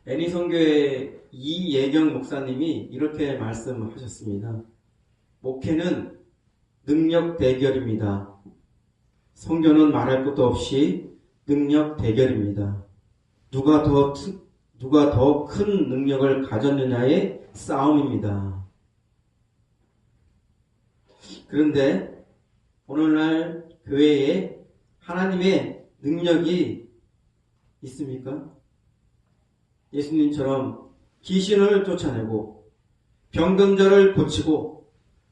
애니선교회 이예경 목사님이 이렇게 말씀하셨습니다. 목회는 능력 대결입니다. 선교는 말할 것도 없이 능력 대결입니다. 누가 더 큰 능력을 가졌느냐의 싸움입니다. 그런데 오늘날 교회에 하나님의 능력이 있습니까? 예수님처럼 귀신을 쫓아내고 병든 자를 고치고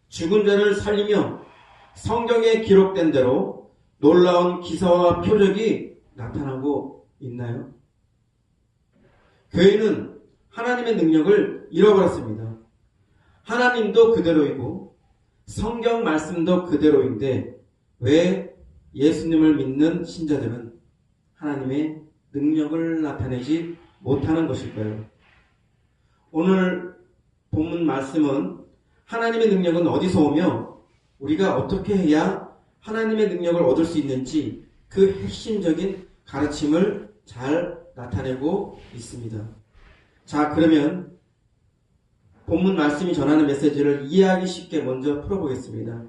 죽은 자를 살리며 성경에 기록된 대로 놀라운 기사와 표적이 나타나고 있나요? 교회는 하나님의 능력을 잃어버렸습니다. 하나님도 그대로이고 성경 말씀도 그대로인데 왜 예수님을 믿는 신자들은 하나님의 능력을 나타내지 못하는 것일까요? 오늘 본문 말씀은 하나님의 능력은 어디서 오며 우리가 어떻게 해야 하나님의 능력을 얻을 수 있는지 그 핵심적인 가르침을 잘 나타내고 있습니다. 자, 그러면 본문 말씀이 전하는 메시지를 이해하기 쉽게 먼저 풀어보겠습니다.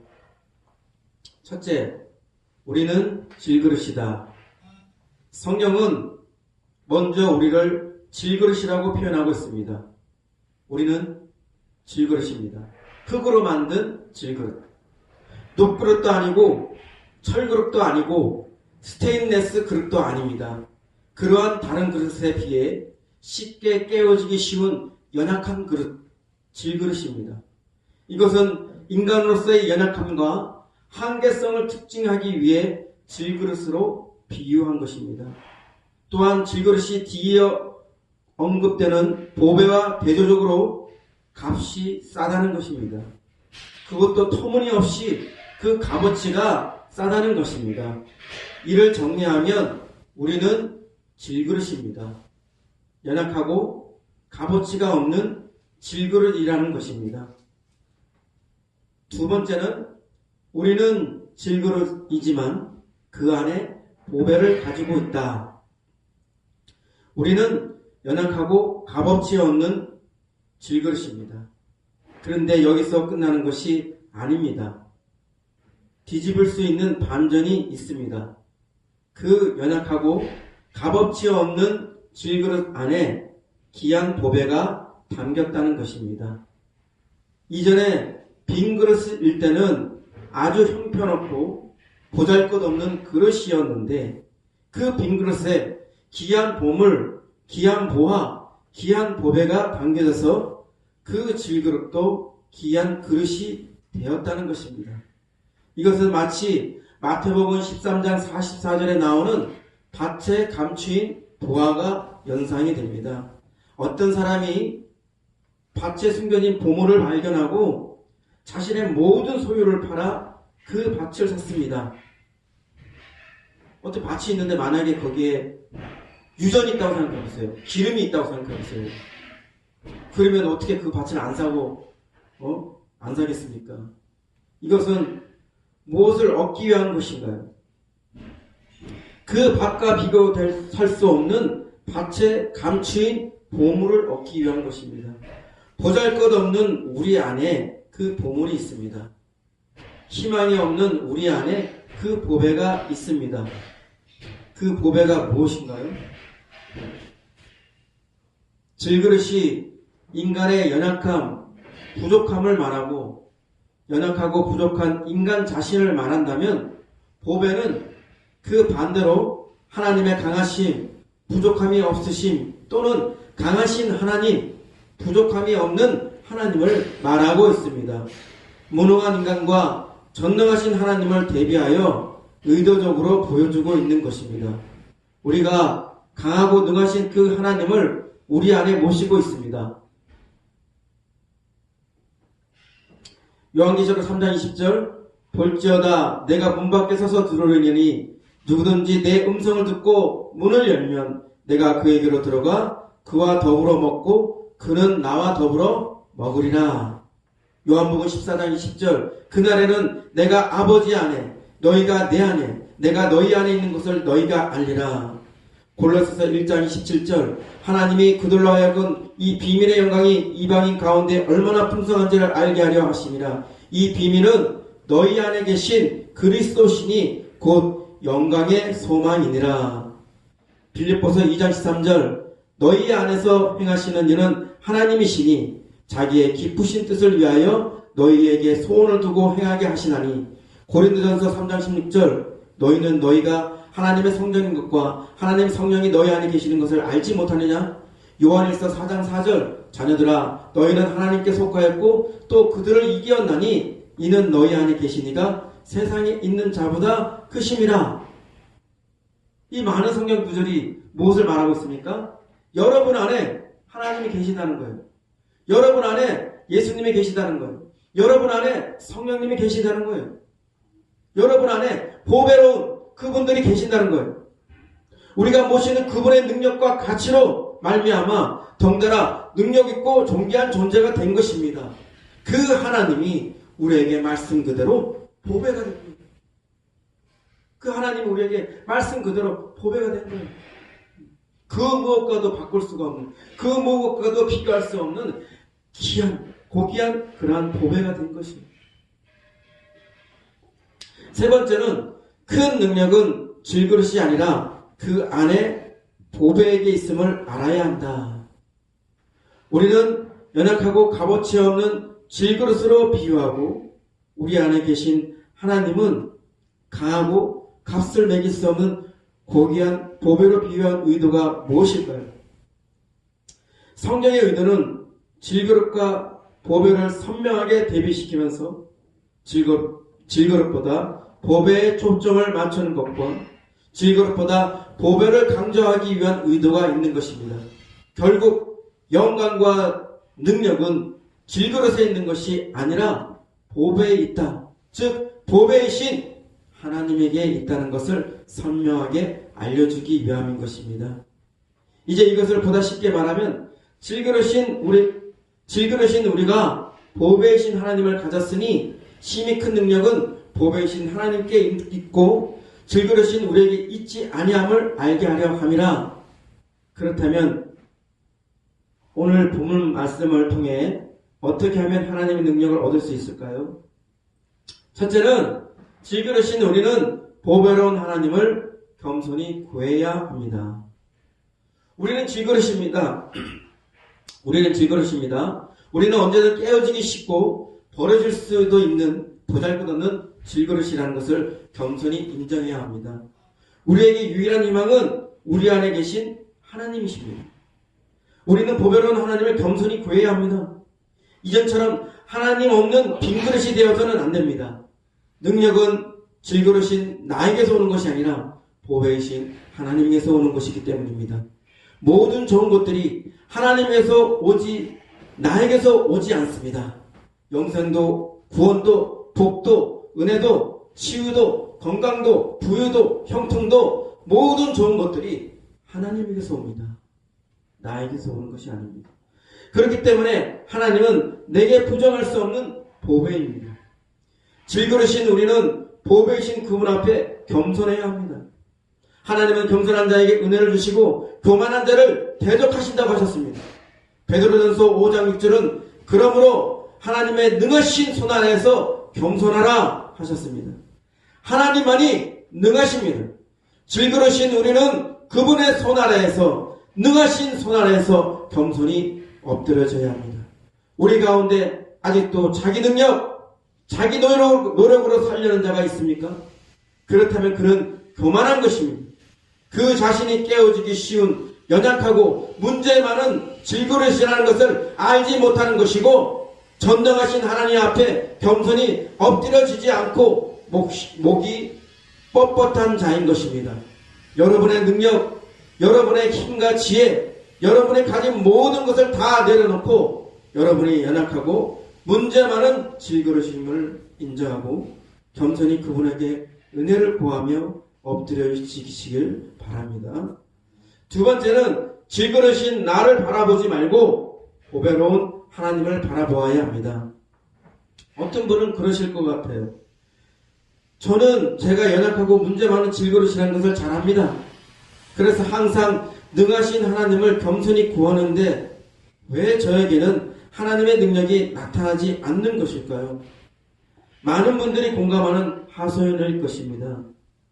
첫째, 우리는 질그릇이다. 성경은 먼저 우리를 질그릇이라고 표현하고 있습니다. 우리는 질그릇입니다. 흙으로 만든 질그릇. 녹그릇도 아니고 철그릇도 아니고 스테인레스 그릇도 아닙니다. 그러한 다른 그릇에 비해 쉽게 깨어지기 쉬운 연약한 그릇, 질그릇입니다. 이것은 인간으로서의 연약함과 한계성을 특징하기 위해 질그릇으로 비유한 것입니다. 또한 질그릇이 뒤에 언급되는 보배와 대조적으로 값이 싸다는 것입니다. 그것도 터무니없이 그 값어치가 싸다는 것입니다. 이를 정리하면 우리는 질그릇입니다. 연약하고 값어치가 없는 질그릇이라는 것입니다. 두 번째는 우리는 질그릇이지만 그 안에 보배를 가지고 있다. 우리는 연약하고 값어치 없는 질그릇입니다. 그런데 여기서 끝나는 것이 아닙니다. 뒤집을 수 있는 반전이 있습니다. 그 연약하고 값어치 없는 질그릇 안에 귀한 보배가 담겼다는 것입니다. 이전에 빈 그릇일 때는 아주 형편없고 보잘것없는 그릇이었는데 그 빈 그릇에 귀한 보물, 귀한 보화, 귀한 보배가 담겨져서 그 질그릇도 귀한 그릇이 되었다는 것입니다. 이것은 마치 마태복음 13장 44절에 나오는 밭에 감추인 보화가 연상이 됩니다. 어떤 사람이 밭에 숨겨진 보물을 발견하고 자신의 모든 소유를 팔아 그 밭을 샀습니다. 어떻게 밭이 있는데 만약에 거기에 유전이 있다고 생각해보세요. 기름이 있다고 생각해보세요. 그러면 어떻게 그 밭을 안 사고 안 사겠습니까? 이것은 무엇을 얻기 위한 것인가요? 그 밭과 비교할 수 없는 밭에 감추인 보물을 얻기 위한 것입니다. 보잘것없는 우리 안에 그 보물이 있습니다. 희망이 없는 우리 안에 그 보배가 있습니다. 그 보배가 무엇인가요? 질그릇이 인간의 연약함, 부족함을 말하고 연약하고 부족한 인간 자신을 말한다면 보배는 그 반대로 하나님의 강하심, 부족함이 없으심 또는 강하신 하나님, 부족함이 없는 하나님을 말하고 있습니다. 무능한 인간과 전능하신 하나님을 대비하여 의도적으로 보여주고 있는 것입니다. 우리가 강하고 능하신 그 하나님을 우리 안에 모시고 있습니다. 요한계시록 3장 20절 볼지어다 내가 문 밖에 서서 들어오려니 누구든지 내 음성을 듣고 문을 열면 내가 그에게로 들어가 그와 더불어 먹고 그는 나와 더불어 먹으리라. 요한복음 14장 20절 그날에는 내가 아버지 안에 너희가 내 안에 내가 너희 안에 있는 것을 너희가 알리라. 골로새서 1장 27절 하나님이 그들로 하여금 이 비밀의 영광이 이방인 가운데 얼마나 풍성한지를 알게 하려 하심이라. 이 비밀은 너희 안에 계신 그리스도시니 곧 영광의 소망이니라. 빌립보서 2장 13절 너희 안에서 행하시는 일은 하나님이시니 자기의 기쁘신 뜻을 위하여 너희에게 소원을 두고 행하게 하시나니. 고린도전서 3장 16절 너희는 너희가 하나님의 성전인 것과 하나님의 성령이 너희 안에 계시는 것을 알지 못하느냐. 요한일서 4장 4절 자녀들아 너희는 하나님께 속하였고 또 그들을 이기었나니 이는 너희 안에 계시니가 세상에 있는 자보다 크심이라. 이 많은 성경 구절이 무엇을 말하고 있습니까? 여러분 안에 하나님이 계시다는 거예요. 여러분 안에 예수님이 계시다는 거예요. 여러분 안에 성령님이 계시다는 거예요. 여러분 안에 보배로운 그분들이 계신다는 거예요. 우리가 모시는 그분의 능력과 가치로 말미암아 덩달아 능력있고 존귀한 존재가 된 것입니다. 그 하나님이 우리에게 말씀 그대로 보배가 됩니다. 그 하나님이 우리에게 말씀 그대로 보배가 된 거예요. 그 무엇과도 바꿀 수가 없는, 그 무엇과도 비교할 수 없는 귀한, 고귀한 그러한 보배가 된 것입니다. 세 번째는 큰 능력은 질그릇이 아니라 그 안에 보배에게 있음을 알아야 한다. 우리는 연약하고 값어치 없는 질그릇으로 비유하고 우리 안에 계신 하나님은 강하고 값을 매길 수 없는 고귀한 보배로 비유한 의도가 무엇일까요? 성경의 의도는 질그릇과 보배를 선명하게 대비시키면서 질그릇보다 보배에 초점을 맞추는 것과 질그릇보다 보배를 강조하기 위한 의도가 있는 것입니다. 결국 영광과 능력은 질그릇에 있는 것이 아니라 보배에 있다. 즉 보배이신 하나님에게 있다는 것을 선명하게 알려주기 위함인 것입니다. 이제 이것을 보다 쉽게 말하면 질그릇인 우리가 보배이신 하나님을 가졌으니 심히 큰 능력은 보배이신 하나님께 있고 질그릇인 우리에게 있지 아니함을 알게 하려 함이라. 그렇다면 오늘 본문 말씀을 통해 어떻게 하면 하나님의 능력을 얻을 수 있을까요? 첫째는 질그릇인 우리는 보배로운 하나님을 겸손히 구해야 합니다. 우리는 질그릇입니다. 우리는 언제든 깨어지기 쉽고 버려질 수도 있는 보잘것없는 질그릇이라는 것을 겸손히 인정해야 합니다. 우리에게 유일한 희망은 우리 안에 계신 하나님이십니다. 우리는 보배로운 하나님을 겸손히 구해야 합니다. 이전처럼 하나님 없는 빈 그릇이 되어서는 안 됩니다. 능력은 질그릇인 나에게서 오는 것이 아니라 보배이신 하나님에게서 오는 것이기 때문입니다. 모든 좋은 것들이 하나님에서 오지 나에게서 오지 않습니다. 영생도, 구원도, 복도, 은혜도, 치유도, 건강도, 부유도, 형통도 모든 좋은 것들이 하나님에게서 옵니다. 나에게서 오는 것이 아닙니다. 그렇기 때문에 하나님은 내게 부정할 수 없는 보배입니다. 질그릇인 우리는 보배이신 그분 앞에 겸손해야 합니다. 하나님은 겸손한 자에게 은혜를 주시고 교만한 자를 대적하신다고 하셨습니다. 베드로전서 5장 6절은 그러므로 하나님의 능하신 손 아래에서 겸손하라 하셨습니다. 하나님만이 능하십니다. 질그릇인 우리는 그분의 손 아래에서 능하신 손 아래에서 겸손히 엎드려져야 합니다. 우리 가운데 아직도 자기 능력, 자기 노력으로 살려는 자가 있습니까? 그렇다면 그는 교만한 것입니다. 그 자신이 깨어지기 쉬운 연약하고 문제 많은 질그릇이라는 것을 알지 못하는 것이고 전능하신 하나님 앞에 겸손히 엎드려지지 않고 목이 뻣뻣한 자인 것입니다. 여러분의 능력, 여러분의 힘과 지혜, 여러분이 가진 모든 것을 다 내려놓고 여러분이 연약하고 문제 많은 질그릇임을 인정하고 겸손히 그분에게 은혜를 구하며 엎드려지시길 바랍니다. 두 번째는 질그릇인 나를 바라보지 말고 보배로운 하나님을 바라보아야 합니다. 어떤 분은 그러실 것 같아요. 저는 제가 연약하고 문제 많은 질그릇이라는 것을 잘 압니다. 그래서 항상 능하신 하나님을 겸손히 구하는데 왜 저에게는 하나님의 능력이 나타나지 않는 것일까요? 많은 분들이 공감하는 하소연일 것입니다.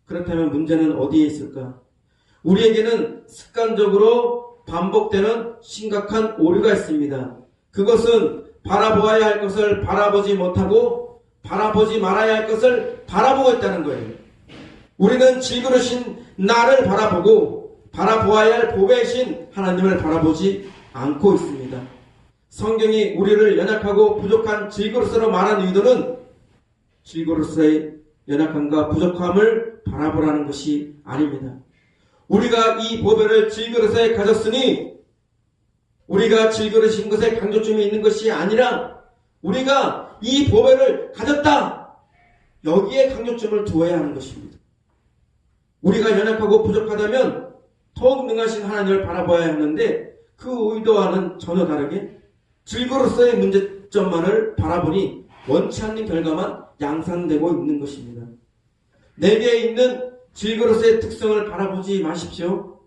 그렇다면 문제는 어디에 있을까? 우리에게는 습관적으로 반복되는 심각한 오류가 있습니다. 그것은 바라보아야 할 것을 바라보지 못하고 바라보지 말아야 할 것을 바라보고 있다는 거예요. 우리는 질그릇인 나를 바라보고 바라보아야 할 보배이신 하나님을 바라보지 않고 있습니다. 성경이 우리를 연약하고 부족한 질그릇으로 말하는 의도는 질그릇의 연약함과 부족함을 바라보라는 것이 아닙니다. 우리가 이 보배를 질그릇에 가졌으니 우리가 질그릇인 것에 강조점이 있는 것이 아니라 우리가 이 보배를 가졌다, 여기에 강조점을 두어야 하는 것입니다. 우리가 연약하고 부족하다면 더욱 능하신 하나님을 바라봐야 하는데 그 의도와는 전혀 다르게 질그릇의 문제점만을 바라보니 원치 않는 결과만 양산되고 있는 것입니다. 내게 있는 질그릇의 특성을 바라보지 마십시오.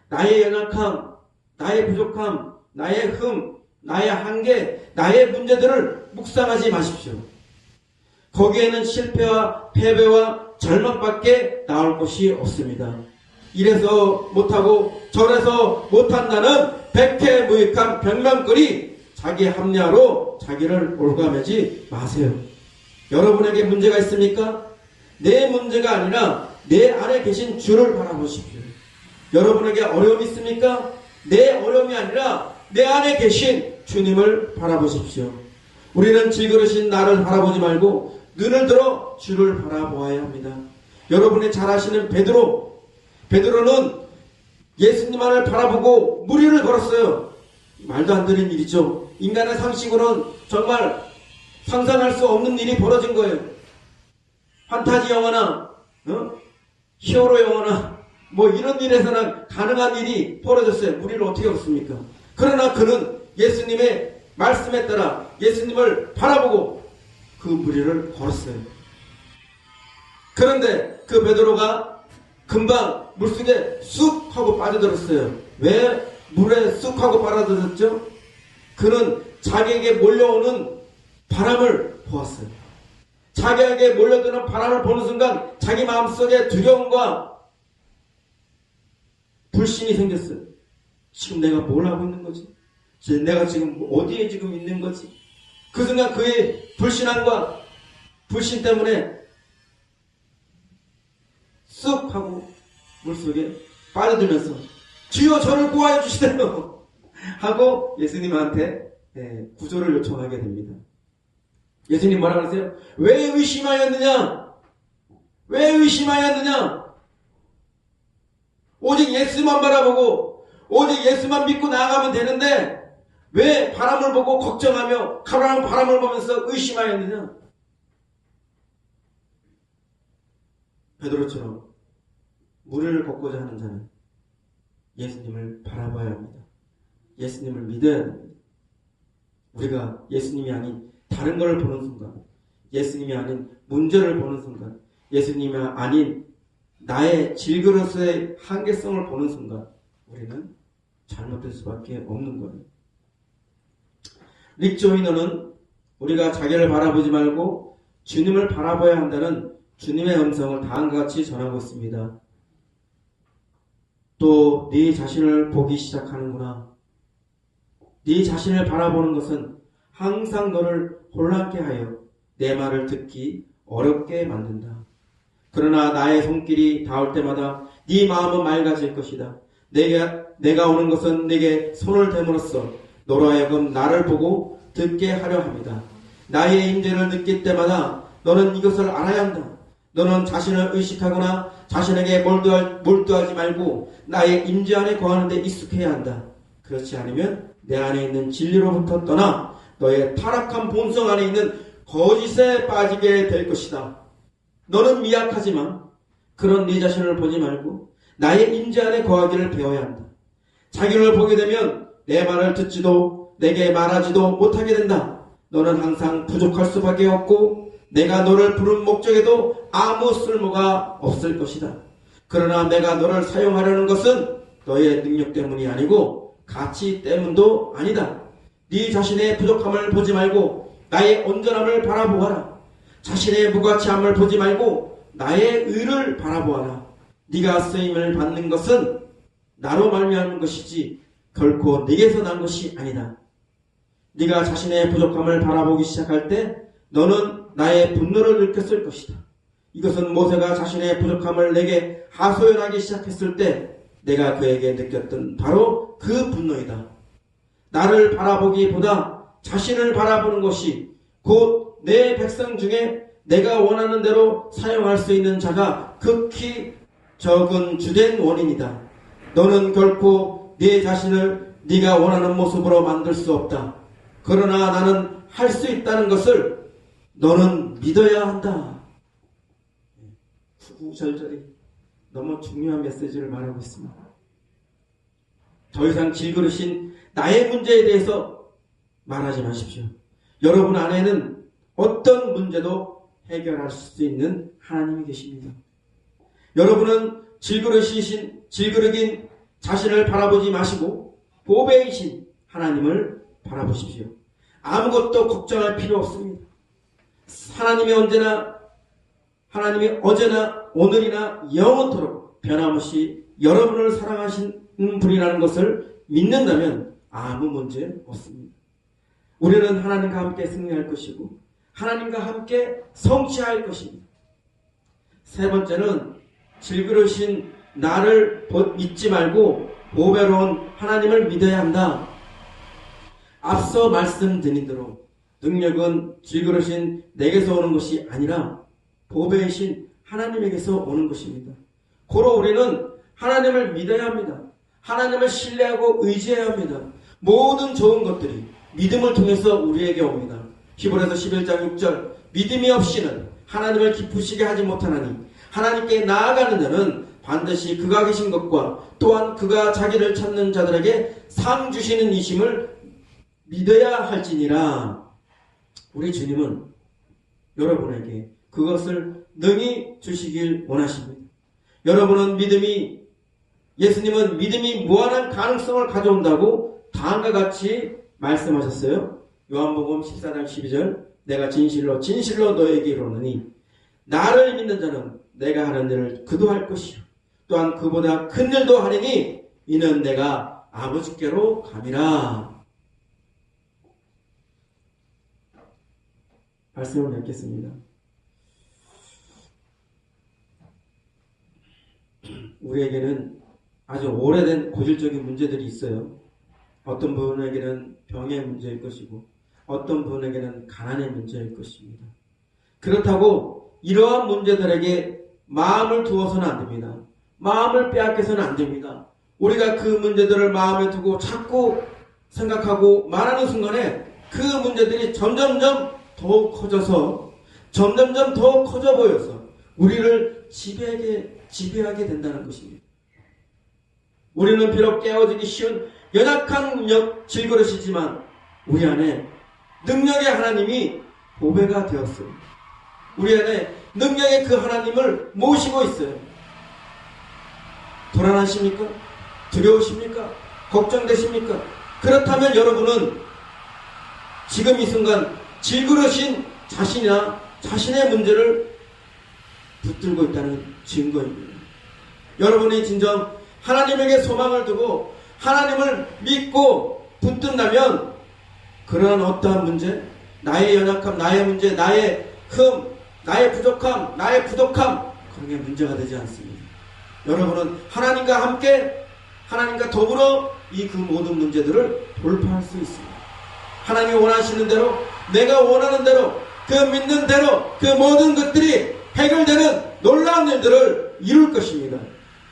나의 연약함, 나의 부족함, 나의 흠, 나의 한계, 나의 문제들을 묵상하지 마십시오. 거기에는 실패와 패배와 절망밖에 나올 것이 없습니다. 이래서 못하고 저래서 못한다는 백해무익한 변명거리, 자기 합리화로 자기를 올가매지 마세요. 여러분에게 문제가 있습니까? 내 문제가 아니라 내 안에 계신 주를 바라보십시오. 여러분에게 어려움이 있습니까? 내 어려움이 아니라 내 안에 계신 주님을 바라보십시오. 우리는 질그릇인 나를 바라보지 말고 눈을 들어 주를 바라보아야 합니다. 여러분이 잘 아시는 베드로는 예수님만을 바라보고 무리를 걸었어요. 말도 안 되는 일이죠. 인간의 상식으로는 정말 상상할 수 없는 일이 벌어진 거예요. 판타지 영화나 히어로 영화나 이런 일에서는 가능한 일이 벌어졌어요. 무리를 어떻게 걸었습니까? 그러나 그는 예수님의 말씀에 따라 예수님을 바라보고 그 무리를 걸었어요. 그런데 그 베드로가 금방 물속에 쑥 하고 빠져들었어요. 왜 물에 쑥 하고 빠져들었죠? 그는 자기에게 몰려오는 바람을 보았어요. 자기에게 몰려드는 바람을 보는 순간 자기 마음속에 두려움과 불신이 생겼어요. 지금 내가 뭘 하고 있는 거지? 내가 지금 어디에 지금 있는 거지? 그 순간 그의 불신함과 불신 때문에 쑥 하고 물속에 빠져들면서 주여 저를 구하여 주시대요 하고 예수님한테 구조를 요청하게 됩니다. 예수님 뭐라 그러세요? 왜 의심하였느냐? 왜 의심하였느냐? 오직 예수만 바라보고 오직 예수만 믿고 나아가면 되는데 왜 바람을 보고 걱정하며 바람을 보면서 의심하였느냐? 베드로처럼 물을 걷고자 하는 자는 예수님을 바라봐야 합니다. 예수님을 믿어야 합니다. 우리가 예수님이 아닌 다른 걸 보는 순간, 예수님이 아닌 문제를 보는 순간, 예수님이 아닌 나의 질그릇의 한계성을 보는 순간 우리는 잘못될 수밖에 없는 거예요. 릭 조이너는 우리가 자기를 바라보지 말고 주님을 바라봐야 한다는 주님의 음성을 다음과 같이 전하고 있습니다. 또 네 자신을 보기 시작하는구나. 네 자신을 바라보는 것은 항상 너를 혼란케 하여 내 말을 듣기 어렵게 만든다. 그러나 나의 손길이 닿을 때마다 네 마음은 맑아질 것이다. 내가 오는 것은 네게 손을 대므로써 너로 하여금 나를 보고 듣게 하려 합니다. 나의 임재를 느낄 때마다 너는 이것을 알아야 한다. 너는 자신을 의식하거나 자신에게 몰두하지 말고 나의 임재 안에 거하는 데 익숙해야 한다. 그렇지 않으면 내 안에 있는 진리로부터 떠나 너의 타락한 본성 안에 있는 거짓에 빠지게 될 것이다. 너는 미약하지만 그런 네 자신을 보지 말고 나의 임재 안에 거하기를 배워야 한다. 자기를 보게 되면 내 말을 듣지도 내게 말하지도 못하게 된다. 너는 항상 부족할 수밖에 없고 내가 너를 부른 목적에도 아무 쓸모가 없을 것이다. 그러나 내가 너를 사용하려는 것은 너의 능력 때문이 아니고 가치 때문도 아니다. 네 자신의 부족함을 보지 말고 나의 온전함을 바라보아라. 자신의 무가치함을 보지 말고 나의 의를 바라보아라. 네가 쓰임을 받는 것은 나로 말미암은 것이지 결코 네게서 난 것이 아니다. 네가 자신의 부족함을 바라보기 시작할 때 너는 나의 분노를 느꼈을 것이다. 이것은 모세가 자신의 부족함을 내게 하소연하기 시작했을 때 내가 그에게 느꼈던 바로 그 분노이다. 나를 바라보기보다 자신을 바라보는 것이 곧 내 백성 중에 내가 원하는 대로 사용할 수 있는 자가 극히 적은 주된 원인이다. 너는 결코 네 자신을 네가 원하는 모습으로 만들 수 없다. 그러나 나는 할 수 있다는 것을 너는 믿어야 한다. 구구절절히 너무 중요한 메시지를 말하고 있습니다. 더 이상 질그릇인 나의 문제에 대해서 말하지 마십시오. 여러분 안에는 어떤 문제도 해결할 수 있는 하나님이 계십니다. 여러분은 질그릇인 자신을 바라보지 마시고 보배이신 하나님을 바라보십시오. 아무것도 걱정할 필요 없습니다. 하나님이 어제나 오늘이나 영원토록 변함없이 여러분을 사랑하시는 분이라는 것을 믿는다면 아무 문제 없습니다. 우리는 하나님과 함께 승리할 것이고 하나님과 함께 성취할 것입니다. 세 번째는 질그릇인 나를 믿지 말고 보배로운 하나님을 믿어야 한다. 앞서 말씀드린 대로 능력은 질그릇인 내게서 오는 것이 아니라 보배이신 하나님에게서 오는 것입니다. 고로 우리는 하나님을 믿어야 합니다. 하나님을 신뢰하고 의지해야 합니다. 모든 좋은 것들이 믿음을 통해서 우리에게 옵니다. 히브리서 11장 6절 믿음이 없이는 하나님을 기쁘시게 하지 못하나니 하나님께 나아가는 자는 반드시 그가 계신 것과 또한 그가 자기를 찾는 자들에게 상 주시는 이심을 믿어야 할지니라. 우리 주님은 여러분에게 그것을 능히 주시길 원하십니다. 예수님은 믿음이 무한한 가능성을 가져온다고 다음과 같이 말씀하셨어요. 요한복음 14장 12절 내가 진실로 너에게 이르노니 나를 믿는 자는 내가 하는 일을 그도 할 것이요 또한 그보다 큰 일도 하리니 이는 내가 아버지께로 감이라. 말씀을 맺겠습니다. 우리에게는 아주 오래된 고질적인 문제들이 있어요. 어떤 분에게는 병의 문제일 것이고 어떤 분에게는 가난의 문제일 것입니다. 그렇다고 이러한 문제들에게 마음을 두어서는 안 됩니다. 마음을 빼앗겨서는 안 됩니다. 우리가 그 문제들을 마음에 두고 자꾸 생각하고 말하는 순간에 그 문제들이 점점점 더욱 커져서 점점점 더욱 커져 보여서 우리를 지배하게 된다는 것입니다. 우리는 비록 깨어지기 쉬운 연약한 질그릇이지만 우리 안에 능력의 하나님이 보배가 되었습니다. 우리 안에 능력의 그 하나님을 모시고 있어요. 불안하십니까? 두려우십니까? 걱정되십니까? 그렇다면 여러분은 지금 이 순간 질그릇인 자신이나 자신의 문제를 붙들고 있다는 증거입니다. 여러분이 진정 하나님에게 소망을 두고 하나님을 믿고 붙든다면 그러한 어떠한 문제, 나의 연약함, 나의 문제, 나의 나의 부족함, 그런 게 문제가 되지 않습니다. 여러분은 하나님과 함께 하나님과 더불어 이 그 모든 문제들을 돌파할 수 있습니다. 하나님이 원하시는 대로 내가 원하는 대로 그 믿는 대로 그 모든 것들이 해결되는 놀라운 일들을 이룰 것입니다.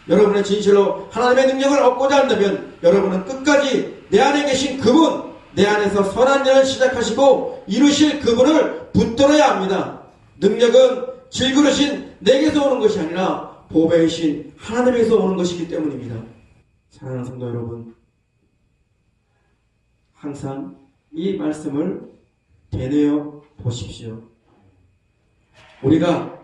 여러분의 진실로 하나님의 능력을 얻고자 한다면 여러분은 끝까지 내 안에 계신 그분, 내 안에서 선한 일을 시작하시고 이루실 그분을 붙들어야 합니다. 능력은 질그릇인 내게서 오는 것이 아니라 보배이신 하나님에서 오는 것이기 때문입니다. 사랑하는 성도 여러분, 항상 이 말씀을 되뇌어 보십시오. 우리가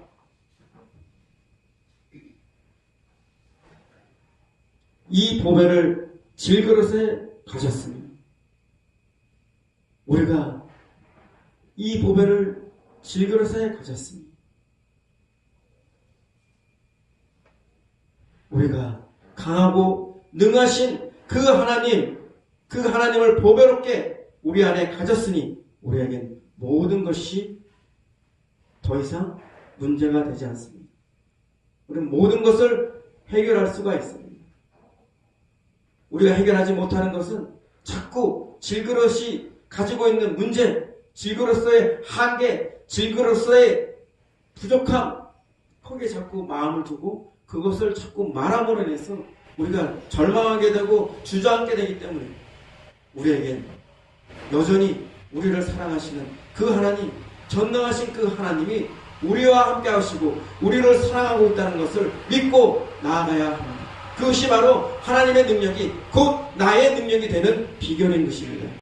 이 보배를 질그릇에 가졌으며 우리가 이 보배를 질그릇에 가졌으며 우리가 강하고 능하신 그 하나님을 보배롭게 우리 안에 가졌으니 우리에겐 모든 것이 더 이상 문제가 되지 않습니다. 우리는 모든 것을 해결할 수가 있습니다. 우리가 해결하지 못하는 것은 자꾸 질그릇이 가지고 있는 문제, 질그릇의 한계, 질그릇의 부족함, 거기에 자꾸 마음을 두고 그것을 자꾸 말아먹어내서 우리가 절망하게 되고 주저앉게 되기 때문에 우리에겐 여전히 우리를 사랑하시는 그 하나님, 전능하신 그 하나님이 우리와 함께 하시고 우리를 사랑하고 있다는 것을 믿고 나아가야 합니다. 그것이 바로 하나님의 능력이 곧 나의 능력이 되는 비결인 것입니다.